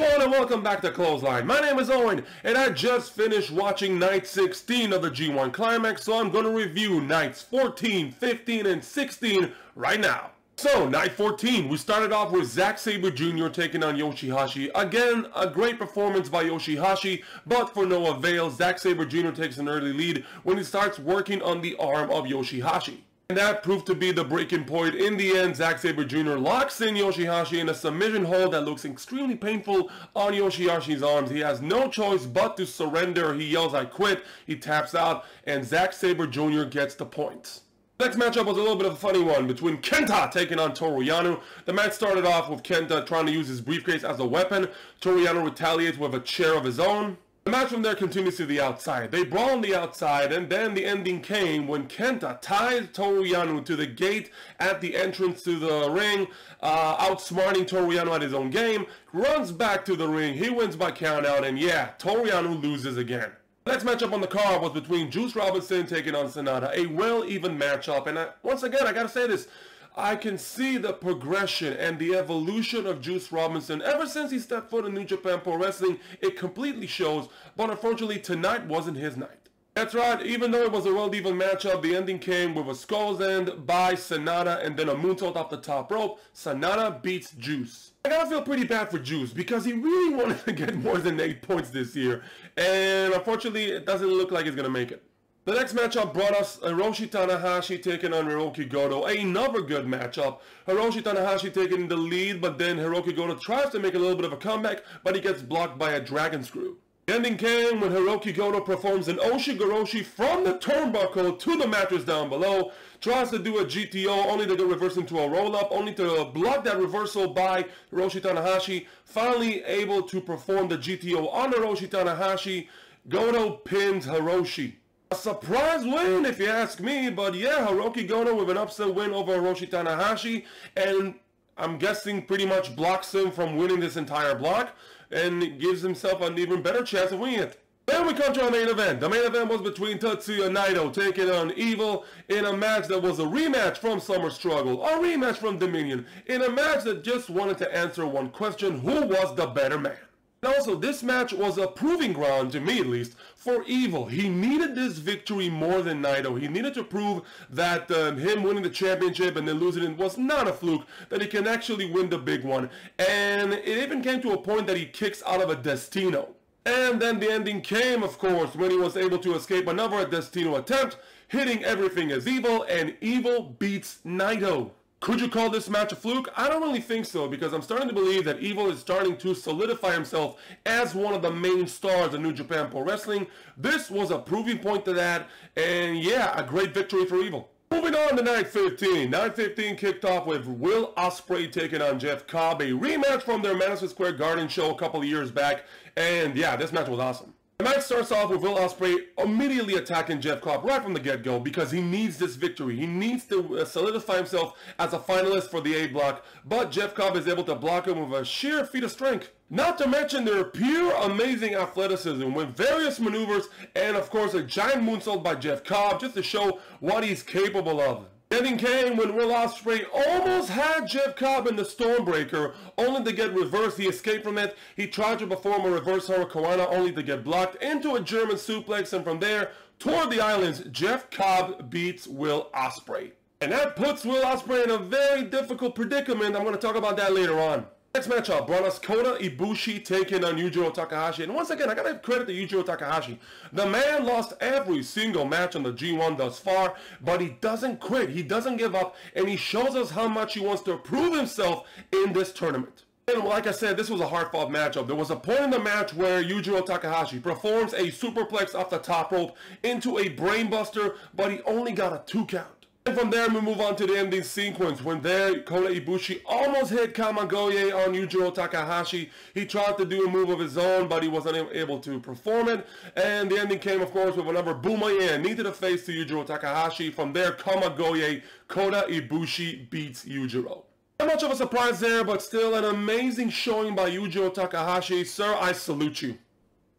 everyone and welcome back to Clothesline. My name is Owen and I just finished watching night 16 of the G1 Climax, so I'm going to review nights 14, 15, and 16 right now. So, night 14, we started off with Zack Sabre Jr. taking on Yoshihashi. Again, a great performance by Yoshihashi, but for no avail. Zack Sabre Jr. takes an early lead when he starts working on the arm of Yoshihashi. And that proved to be the breaking point. In the end, Zack Sabre Jr. locks in Yoshihashi in a submission hold that looks extremely painful on Yoshihashi's arms. He has no choice but to surrender. He yells, "I quit." He taps out, and Zack Sabre Jr. gets the points. Next matchup was a little bit of a funny one between Kenta taking on Toru Yano. The match started off with Kenta trying to use his briefcase as a weapon. Toru Yano retaliates with a chair of his own. The match from there continues to the outside. They brawl on the outside, and then the ending came when Kenta ties Toru Yano to the gate at the entrance to the ring, outsmarting Toru Yano at his own game, runs back to the ring, he wins by countout, and yeah, Toru Yano loses again. The next matchup on the card was between Juice Robinson taking on Sonata, a well-even matchup, and once again, I gotta say this, I can see the progression and the evolution of Juice Robinson ever since he stepped foot in New Japan Pro Wrestling. It completely shows, but unfortunately tonight wasn't his night. That's right, even though it was a well-even matchup, the ending came with a Skull's End by Sonata and then a moonsault off the top rope. Sonata beats Juice. I gotta feel pretty bad for Juice because he really wanted to get more than 8 points this year, and unfortunately it doesn't look like he's gonna make it. The next matchup brought us Hiroshi Tanahashi taking on Hirooki Goto. Another good matchup. Hiroshi Tanahashi taking the lead, but then Hirooki Goto tries to make a little bit of a comeback, but he gets blocked by a dragon screw. The ending came when Hirooki Goto performs an Oshigoroshi from the turnbuckle to the mattress down below, tries to do a GTO only to get reversed into a roll-up, only to block that reversal by Hiroshi Tanahashi, finally able to perform the GTO on Hiroshi Tanahashi. Goto pins Hiroshi. A surprise win if you ask me, but yeah, Hirooki Goto with an upset win over Hiroshi Tanahashi, and I'm guessing pretty much blocks him from winning this entire block, and gives himself an even better chance of winning it. Then we come to our main event. The main event was between Tetsuya and Naido taking on Evil in a match that was a rematch from Summer Struggle, a rematch from Dominion, in a match that just wanted to answer one question: who was the better man? And also, this match was a proving ground, to me at least, for Evil. He needed this victory more than Naido. He needed to prove that him winning the championship and then losing it was not a fluke, that he can actually win the big one. And it even came to a point that he kicks out of a Destino. And then the ending came, of course, when he was able to escape another Destino attempt, hitting everything as Evil, and Evil beats Naido. Could you call this match a fluke? I don't really think so, because I'm starting to believe that Evil is starting to solidify himself as one of the main stars of New Japan Pro Wrestling. This was a proving point to that, and yeah, a great victory for Evil. Moving on to night 15. Night 15 kicked off with Will Ospreay taking on Jeff Cobb, a rematch from their Madison Square Garden show a couple of years back, and yeah, this match was awesome. The match starts off with Will Ospreay immediately attacking Jeff Cobb right from the get-go because he needs this victory. He needs to solidify himself as a finalist for the A block, but Jeff Cobb is able to block him with a sheer feat of strength. Not to mention their pure amazing athleticism with various maneuvers and of course a giant moonsault by Jeff Cobb just to show what he's capable of. The ending came when Will Ospreay almost had Jeff Cobb in the Stormbreaker, only to get reversed. He escaped from it. He tried to perform a reverse Hurricanrana, only to get blocked into a German suplex, and from there, toward the islands, Jeff Cobb beats Will Ospreay. And that puts Will Ospreay in a very difficult predicament. I'm going to talk about that later on. Next matchup brought us Koda Ibushi taking on Yujiro Takahashi, and once again I gotta give credit to Yujiro Takahashi. The man lost every single match on the G1 thus far, but he doesn't quit, he doesn't give up, and he shows us how much he wants to prove himself in this tournament. And like I said, this was a hard-fought matchup. There was a point in the match where Yujiro Takahashi performs a superplex off the top rope into a brainbuster, but he only got a 2 count. And from there, we move on to the ending sequence when there, Kota Ibushi almost hit Kamigoye on Yujiro Takahashi. He tried to do a move of his own, but he wasn't able to perform it. And the ending came, of course, with another Boomerang, knee to the face to Yujiro Takahashi. From there, Kamigoye, Kota Ibushi beats Yujiro. Not much of a surprise there, but still an amazing showing by Yujiro Takahashi. Sir, I salute you.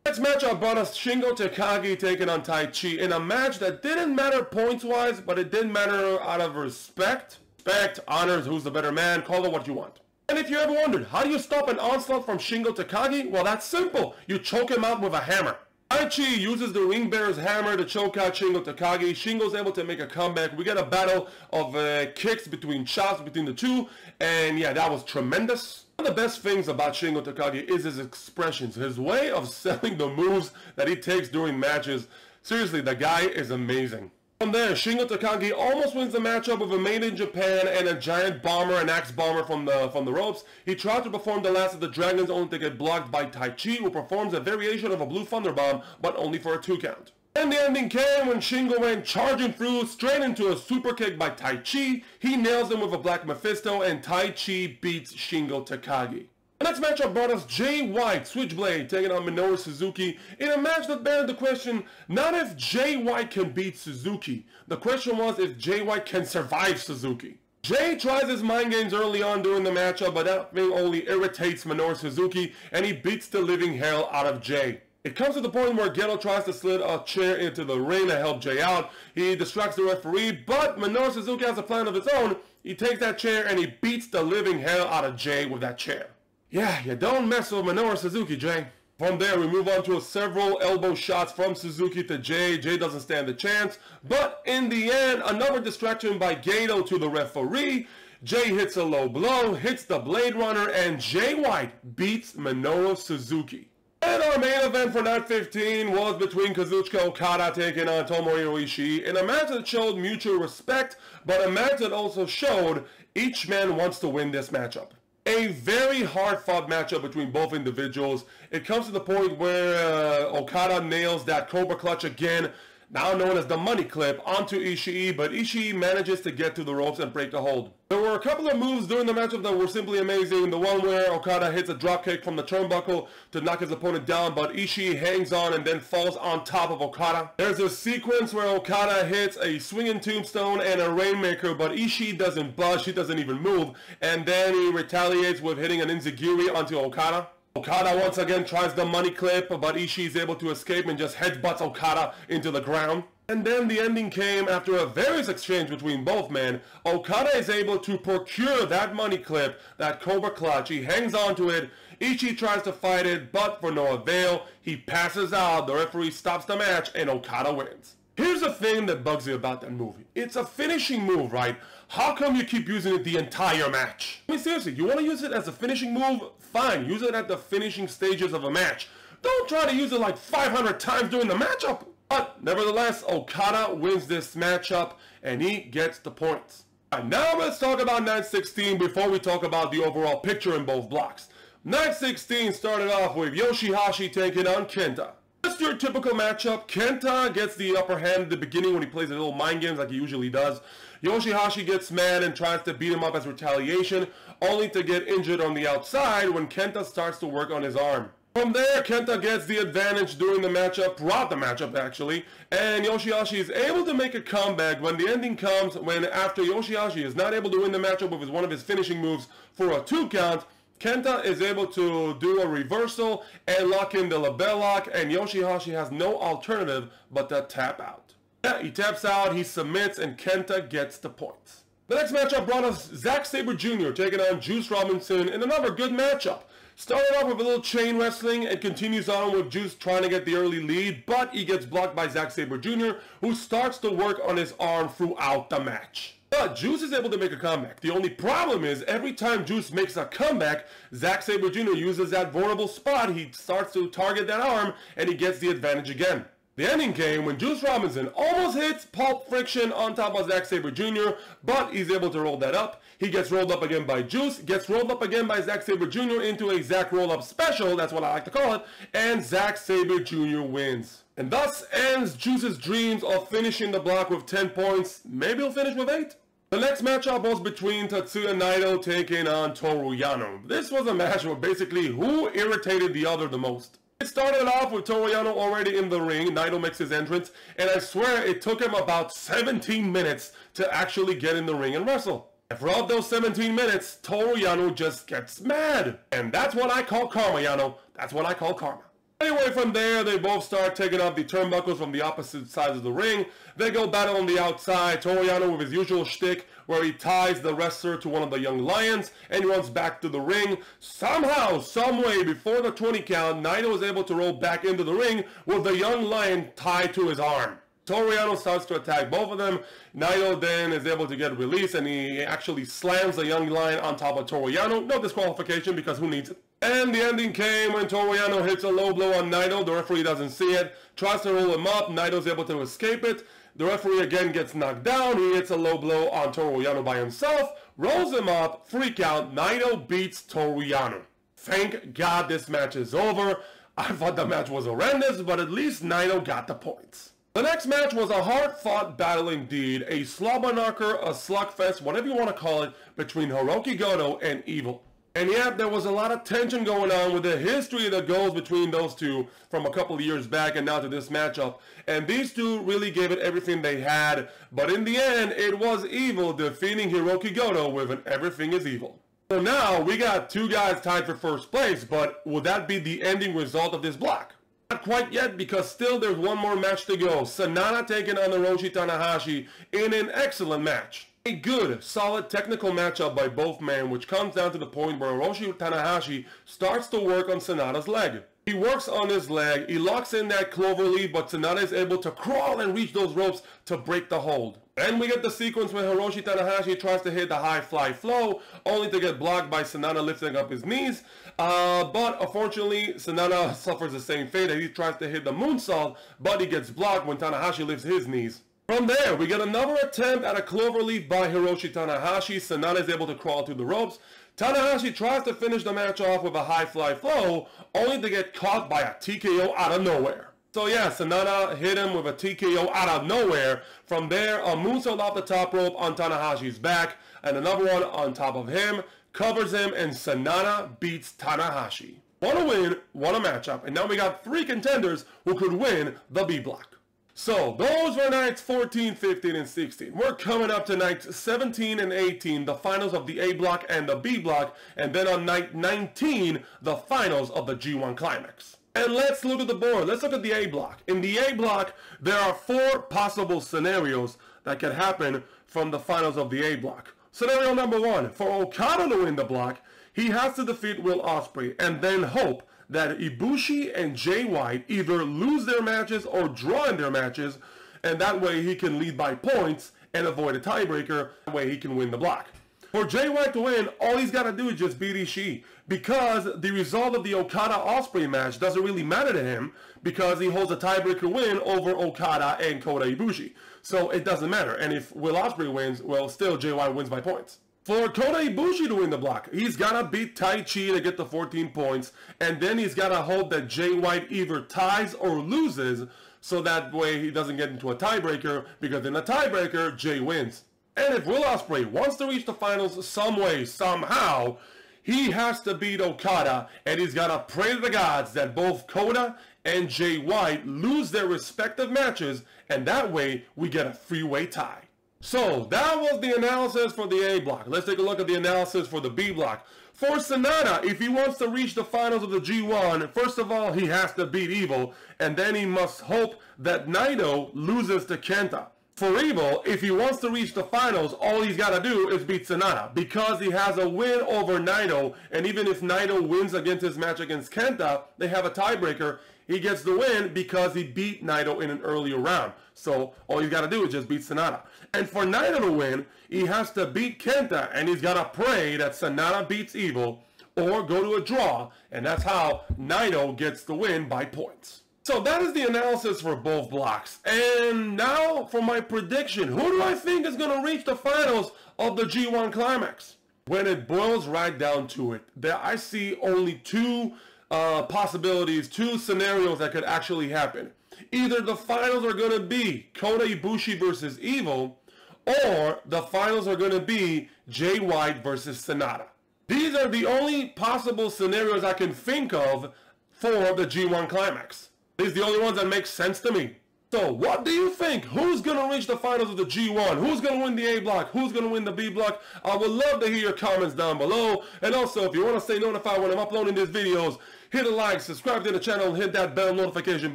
Next matchup brought us Shingo Takagi taking on Taichi in a match that didn't matter points-wise, but it did matter out of respect. Respect, honors, who's the better man, call it what you want. And if you ever wondered, how do you stop an onslaught from Shingo Takagi? Well, that's simple. You choke him out with a hammer. Taichi uses the ring bearer's hammer to choke out Shingo Takagi. Shingo's able to make a comeback. We get a battle of kicks chops between the two. And yeah, that was tremendous. One of the best things about Shingo Takagi is his expressions. His way of selling the moves that he takes during matches. Seriously, the guy is amazing. From there, Shingo Takagi almost wins the matchup with a Made in Japan and a giant bomber, an axe bomber from the ropes. He tried to perform the Last of the Dragons only to get blocked by Taichi, who performs a variation of a Blue Thunder Bomb, but only for a 2 count. And the ending came when Shingo went charging through straight into a super kick by Taichi. He nails him with a Black Mephisto, and Taichi beats Shingo Takagi. The next matchup brought us Jay White, Switchblade, taking on Minoru Suzuki in a match that bears the question, not if Jay White can beat Suzuki. The question was if Jay White can survive Suzuki. Jay tries his mind games early on during the matchup, but that thing only irritates Minoru Suzuki, and he beats the living hell out of Jay. It comes to the point where Goto tries to slid a chair into the ring to help Jay out. He distracts the referee, but Minoru Suzuki has a plan of his own. He takes that chair and he beats the living hell out of Jay with that chair. Yeah, you don't mess with Minoru Suzuki, Jay. From there, we move on to several elbow shots from Suzuki to Jay. Jay doesn't stand a chance, but in the end, another distraction by Goto to the referee. Jay hits a low blow, hits the Blade Runner, and Jay White beats Minoru Suzuki. And our main event for night 15 was between Kazuchika Okada taking on Tomohiro Ishii in a match that showed mutual respect, but a match that also showed each man wants to win this matchup. A very hard-fought matchup between both individuals. It comes to the point where Okada nails that Cobra Clutch again, now known as the money clip, onto Ishii, but Ishii manages to get to the ropes and break the hold. There were a couple of moves during the matchup that were simply amazing. The one where Okada hits a dropkick from the turnbuckle to knock his opponent down, but Ishii hangs on and then falls on top of Okada. There's a sequence where Okada hits a swinging tombstone and a rainmaker, but Ishii doesn't budge, he doesn't even move, and then he retaliates with hitting an enziguri onto Okada. Okada once again tries the money clip, but Ishii is able to escape and just headbutts Okada into the ground. And then the ending came after a various exchange between both men. Okada is able to procure that money clip, that Cobra Clutch. He hangs onto it. Ishii tries to fight it, but for no avail. He passes out, the referee stops the match, and Okada wins. Here's the thing that bugs you about that movie. It's a finishing move, right? How come you keep using it the entire match? I mean, seriously, you want to use it as a finishing move? Fine, use it at the finishing stages of a match. Don't try to use it like 500 times during the matchup. But nevertheless, Okada wins this matchup and he gets the points. And now let's talk about Night 16 before we talk about the overall picture in both blocks. Night 16 started off with Yoshihashi taking on Kenta. Just your typical matchup. Kenta gets the upper hand at the beginning when he plays a little mind games like he usually does. Yoshihashi gets mad and tries to beat him up as retaliation, only to get injured on the outside when Kenta starts to work on his arm. From there, Kenta gets the advantage during the matchup, throughout the matchup actually, and Yoshihashi is able to make a comeback when the ending comes when after Yoshihashi is not able to win the matchup with one of his finishing moves for a 2 count, Kenta is able to do a reversal and lock in the label lock, and Yoshihashi has no alternative but to tap out. Yeah, he taps out, he submits, and Kenta gets the points. The next matchup brought us Zack Sabre Jr. taking on Juice Robinson in another good matchup. Started off with a little chain wrestling and continues on with Juice trying to get the early lead, but he gets blocked by Zack Sabre Jr., who starts to work on his arm throughout the match. But Juice is able to make a comeback. The only problem is every time Juice makes a comeback, Zack Sabre Jr. uses that vulnerable spot. He starts to target that arm and he gets the advantage again. The ending came when Juice Robinson almost hits Pulp Friction on top of Zack Sabre Jr., but he's able to roll that up. He gets rolled up again by Juice, gets rolled up again by Zack Sabre Jr. into a Zack roll-up special, that's what I like to call it, and Zack Sabre Jr. wins. And thus ends Juice's dreams of finishing the block with 10 points. Maybe he'll finish with 8? The next matchup was between Tetsuya Naido taking on Toru Yano. This was a match where basically who irritated the other the most. It started off with Toru Yano already in the ring. Naido makes his entrance, and I swear it took him about 17 minutes to actually get in the ring and wrestle. And throughout those 17 minutes, Toru Yano just gets mad. And that's what I call karma, Yano. That's what I call karma. Anyway, from there, they both start taking off the turnbuckles from the opposite sides of the ring. They go battle on the outside. Toru Yano with his usual shtick, where he ties the wrestler to one of the young lions and runs back to the ring. Somehow, someway, before the 20 count, Naido is able to roll back into the ring with the young lion tied to his arm. Toru Yano starts to attack both of them. Naido then is able to get released, and he actually slams the young lion on top of Toru Yano. No disqualification, because who needs it? And the ending came when Toru Yano hits a low blow on Naido. The referee doesn't see it, tries to roll him up. Naido's able to escape it. The referee again gets knocked down. He hits a low blow on Toru Yano by himself, rolls him up, 3 count. Naido beats Toru Yano. Thank God this match is over. I thought the match was horrendous, but at least Naido got the points. The next match was a hard-fought battle indeed, a slobber knocker, a slugfest, whatever you want to call it, between Hirooki Goto and Evil. And yet, there was a lot of tension going on with the history that goes between those two from a couple of years back and now to this matchup. And these two really gave it everything they had, but in the end, it was Evil defeating Hirooki Goto with an everything is evil. So now, we got 2 guys tied for first place, but would that be the ending result of this block? Not quite yet, because still there's one more match to go. Sonata taking on Hiroshi Tanahashi in an excellent match. A good, solid technical matchup by both men, which comes down to the point where Hiroshi Tanahashi starts to work on Sonata's leg. He works on his leg, he locks in that cloverleaf, but Sonata is able to crawl and reach those ropes to break the hold. Then we get the sequence where Hiroshi Tanahashi tries to hit the high fly flow, only to get blocked by Sonata lifting up his knees. But unfortunately, Sonata suffers the same fate as he tries to hit the moonsault, but he gets blocked when Tanahashi lifts his knees. From there, we get another attempt at a cloverleaf by Hiroshi Tanahashi. Sonata is able to crawl through the ropes. Tanahashi tries to finish the match off with a high fly flow, only to get caught by a TKO out of nowhere. So yeah, Sonata hit him with a TKO out of nowhere. From there, a moonsault off the top rope on Tanahashi's back, and another one on top of him, covers him, and Sonata beats Tanahashi. What a win, what a matchup, and now we got 3 contenders who could win the B block. So, those were nights 14, 15, and 16. We're coming up to nights 17 and 18, the finals of the A block and the B block, and then on night 19, the finals of the G1 Climax. And let's look at the board. Let's look at the A block. In the A block, there are 4 possible scenarios that could happen from the finals of the A block. Scenario number 1, for Okada to win the block, he has to defeat Will Ospreay and then hope that Ibushi and Jay White either lose their matches or draw in their matches, and that way he can lead by points and avoid a tiebreaker. That way he can win the block. For Jay White to win, all he's got to do is just beat Ishii, because the result of the Okada-Ospreay match doesn't really matter to him, because he holds a tiebreaker win over Okada and Koda Ibushi. So it doesn't matter, and if Will Ospreay wins, well, still Jay White wins by points. For Koda Ibushi to win the block, he's got to beat Taichi to get the 14 points, and then he's got to hope that Jay White either ties or loses, so that way he doesn't get into a tiebreaker, because in a tiebreaker, Jay wins. And if Will Ospreay wants to reach the finals some way, somehow, he has to beat Okada, and he's got to pray to the gods that both Koda and Jay White lose their respective matches, and that way we get a 3-way tie. So, that was the analysis for the A block. Let's take a look at the analysis for the B block. For Sonata, if he wants to reach the finals of the G1, first of all, he has to beat Evil, and then he must hope that Naido loses to Kenta. For Evil, if he wants to reach the finals, all he's got to do is beat Sonata, because he has a win over Naido, and even if Naido wins against his match against Kenta, they have a tiebreaker. He gets the win because he beat Naido in an earlier round. So all he's got to do is just beat Sonata. And for Naido to win, he has to beat Kenta, and he's got to pray that Sonata beats Evil or go to a draw, and that's how Naido gets the win by points. So that is the analysis for both blocks. And now for my prediction. Who do I think is going to reach the finals of the G1 Climax? When it boils right down to it, I see only 2 possibilities, 2 scenarios that could actually happen. Either the finals are going to be Koda Ibushi versus Evil, or the finals are going to be Jay White versus Sonata. These are the only possible scenarios I can think of for the G1 Climax. These are the only ones that make sense to me. So what do you think? Who's going to reach the finals of the G1? Who's going to win the A block? Who's going to win the B block? I would love to hear your comments down below. And also, if you want to stay notified when I'm uploading these videos, hit a like, subscribe to the channel, and hit that bell notification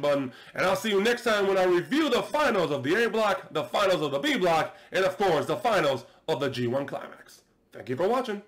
button. And I'll see you next time when I review the finals of the A block, the finals of the B block, and of course, the finals of the G1 Climax. Thank you for watching.